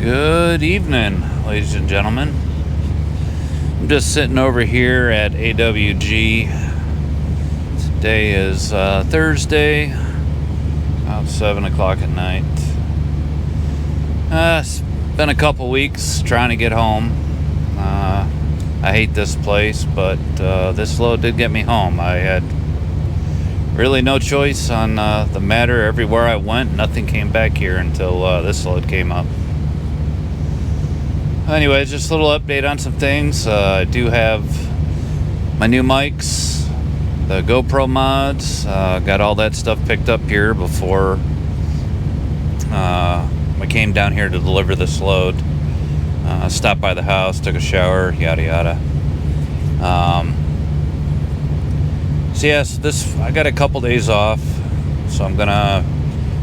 Good evening, ladies and gentlemen. I'm just sitting over here at AWG. Today is Thursday, about 7 o'clock at night. It's been a couple weeks trying to get home. I hate this place, but this load did get me home. I had really no choice on the matter. Everywhere I went, nothing came back here until this load came up. Anyway, just a little update on some things. I do have my new mics, the GoPro mods, got all that stuff picked up here before I came down here to deliver this load. Stopped by the house, took a shower, yada yada. I got a couple days off, so I'm gonna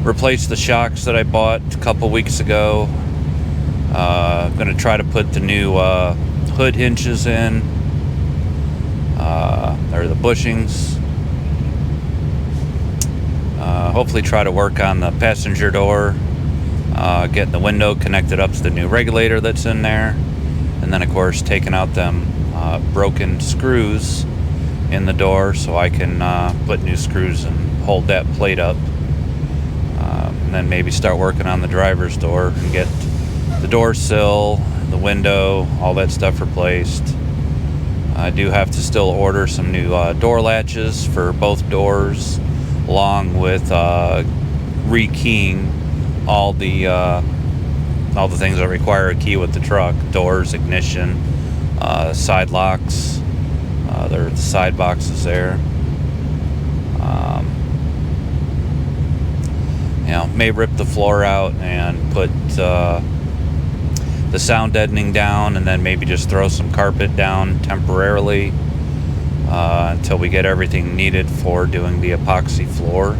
replace the shocks that I bought a couple weeks ago. I'm going to try to put the new hood hinges in, or the bushings. Hopefully try to work on the passenger door, getting the window connected up to the new regulator that's in there, and then of course taking out them broken screws in the door so I can put new screws and hold that plate up, and then maybe start working on the driver's door and get the door sill, the window, all that stuff replaced. I do have to still order some new door latches for both doors, along with rekeying all the things that require a key with the truck: doors, ignition, side locks. There are the side boxes there. May rip the floor out and put the sound deadening down, and then maybe just throw some carpet down temporarily until we get everything needed for doing the epoxy floor.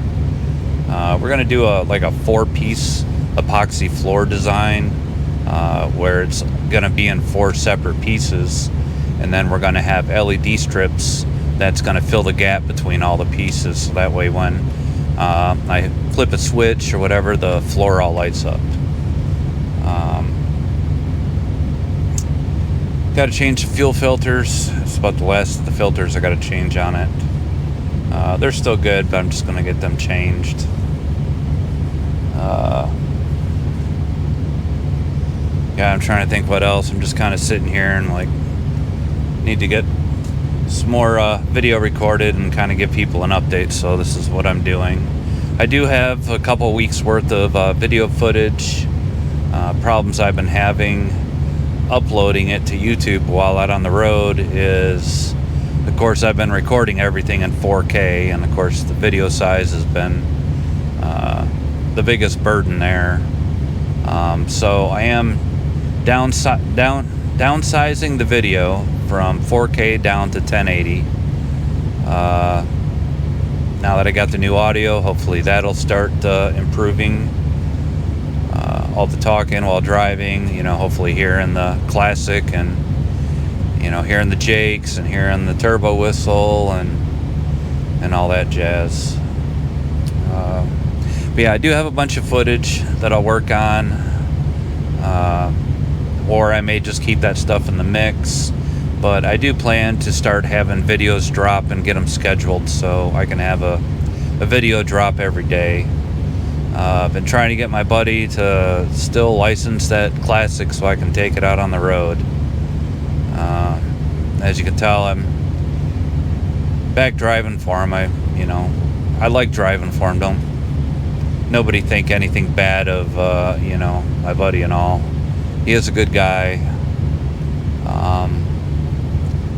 We're going to do a 4-piece epoxy floor design where it's going to be in 4 separate pieces, and then we're going to have LED strips that's going to fill the gap between all the pieces, so that way when I flip a switch or whatever, the floor all lights up. Got to change the fuel filters. It's about the last of the filters I got to change on it. They're still good, but I'm just going to get them changed. I'm trying to think what else. I'm just kind of sitting here and need to get some more video recorded and kind of give people an update, so this is what I'm doing. I do have a couple weeks worth of video footage. Problems I've been having uploading it to YouTube while out on the road is, of course, I've been recording everything in 4K, and of course the video size has been the biggest burden there. So I am downsizing the video from 4K down to 1080. Now that I got the new audio, hopefully that'll start improving all the talking while driving, hopefully hearing the classic and, hearing the jakes and hearing the turbo whistle and all that jazz. But yeah, I do have a bunch of footage that I'll work on, or I may just keep that stuff in the mix. But I do plan to start having videos drop and get them scheduled so I can have a video drop every day. I've been trying to get my buddy to still license that classic so I can take it out on the road. As you can tell, I'm back driving for him. I like driving for him. Nobody think anything bad of my buddy and all. He is a good guy.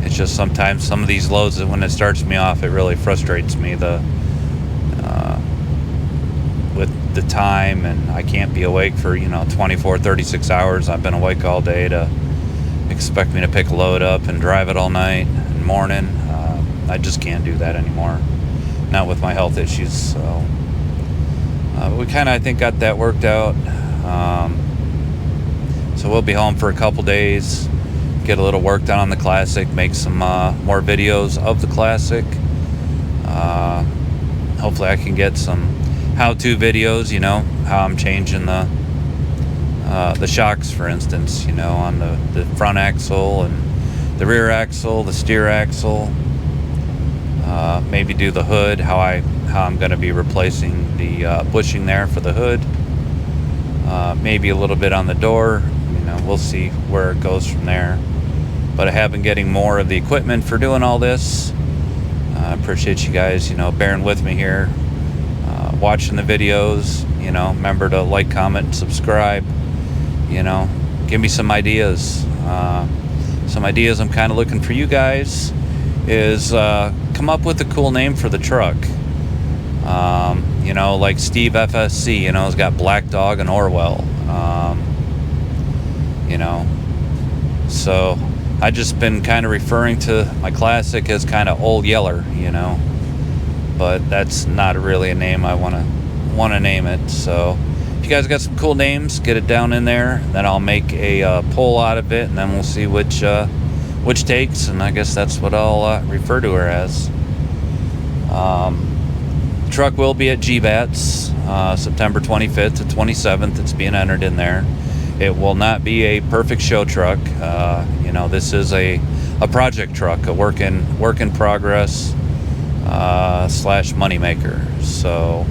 It's just sometimes some of these loads, when it starts me off, it really frustrates me. With the time, and I can't be awake for 24, 36 hours. I've been awake all day to expect me to pick a load up and drive it all night and morning. I just can't do that anymore, not with my health issues. So we kind of, I think, got that worked out. So we'll be home for a couple days, get a little work done on the classic, make some more videos of the classic. Hopefully I can get some how-to videos, how I'm changing the the shocks, for instance, you know, on the front axle and the rear axle, the steer axle. Maybe do the hood, how I'm going to be replacing the bushing there for the hood. Maybe a little bit on the door. You know, we'll see where it goes from there. But I have been getting more of the equipment for doing all this. I appreciate you guys, you know, bearing with me here, watching the videos. You know, remember to like, comment, subscribe. You know, give me some ideas. Some ideas I'm kind of looking for you guys is come up with a cool name for the truck. You know, like Steve FSC, you know, has got Black Dog and Orwell. You know, so I just been kind of referring to my Classic as kind of Old Yeller, you know, but that's not really a name I want to name it. So if you guys got some cool names, get it down in there. Then I'll make a poll out of it, and then we'll see which takes, and I guess that's what I'll refer to her as. Truck will be at GBATS September 25th to 27th. It's being entered in there. It will not be a perfect show truck. You know, this is a project truck, a work in progress slash moneymaker. So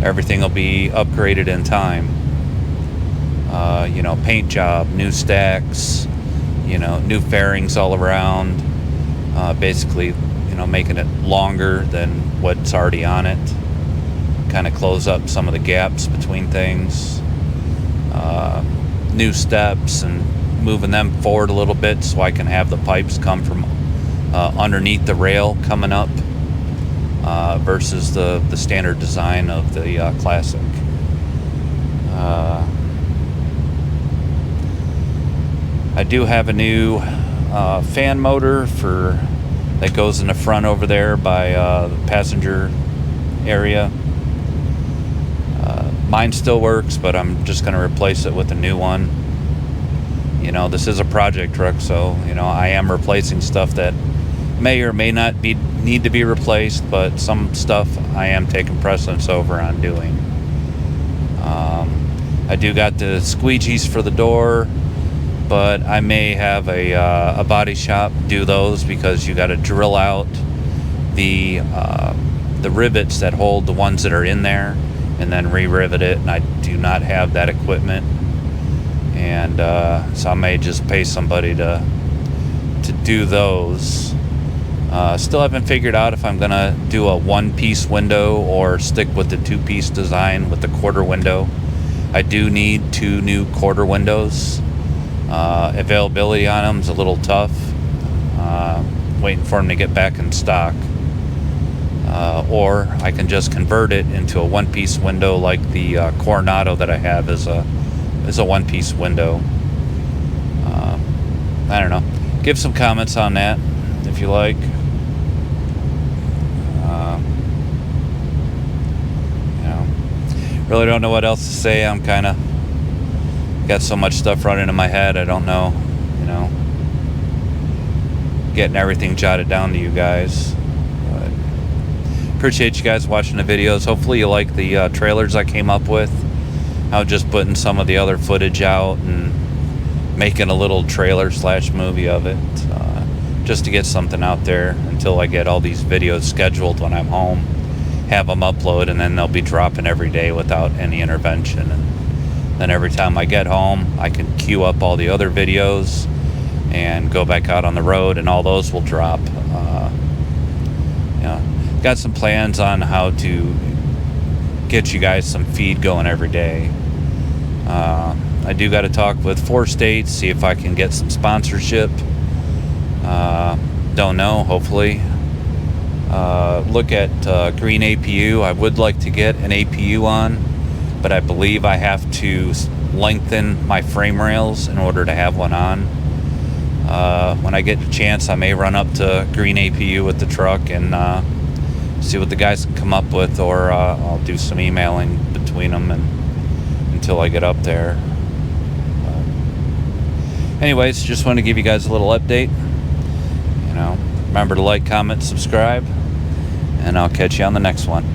everything will be upgraded in time. You know, paint job, new stacks, you know, new fairings all around. Basically, you know, making it longer than what's already on it. Kind of close up some of the gaps between things. New steps and moving them forward a little bit so I can have the pipes come from underneath the rail coming up versus the standard design of the Classic. I do have a new fan motor that goes in the front over there by the passenger area. Mine still works, but I'm just going to replace it with a new one. You know, this is a project truck, so, you know, I am replacing stuff that may or may not need to be replaced, but some stuff I am taking precedence over on doing. I do got the squeegees for the door, but I may have a body shop do those, because you got to drill out the rivets that hold the ones that are in there and then re-rivet it, and I do not have that equipment, and so I may just pay somebody to do those. Still haven't figured out if I'm gonna do a one-piece window or stick with the two-piece design with the quarter window. I do need 2 new quarter windows. Availability on them is a little tough. Waiting for them to get back in stock. Or I can just convert it into a one-piece window, like the Coronado that I have is a one-piece window. I don't know. Give some comments on that if you like. You know, really don't know what else to say. I'm kind of got so much stuff running in my head. I don't know, you know, getting everything jotted down to you guys. But appreciate you guys watching the videos. Hopefully you like the trailers I came up with. I was just putting some of the other footage out and making a little trailer / movie of it, just to get something out there until I get all these videos scheduled when I'm home, have them upload, and then they'll be dropping every day without any intervention. And then every time I get home, I can queue up all the other videos and go back out on the road, and all those will drop. You know, got some plans on how to get you guys some feed going every day. I do got to talk with 4 states, see if I can get some sponsorship. Don't know, hopefully. Look at Green APU. I would like to get an APU on, but I believe I have to lengthen my frame rails in order to have one on. When I get a chance, I may run up to Green APU with the truck and see what the guys can come up with, or I'll do some emailing between them until I get up there. Anyways, just want to give you guys a little update. You know, remember to like, comment, subscribe, and I'll catch you on the next one.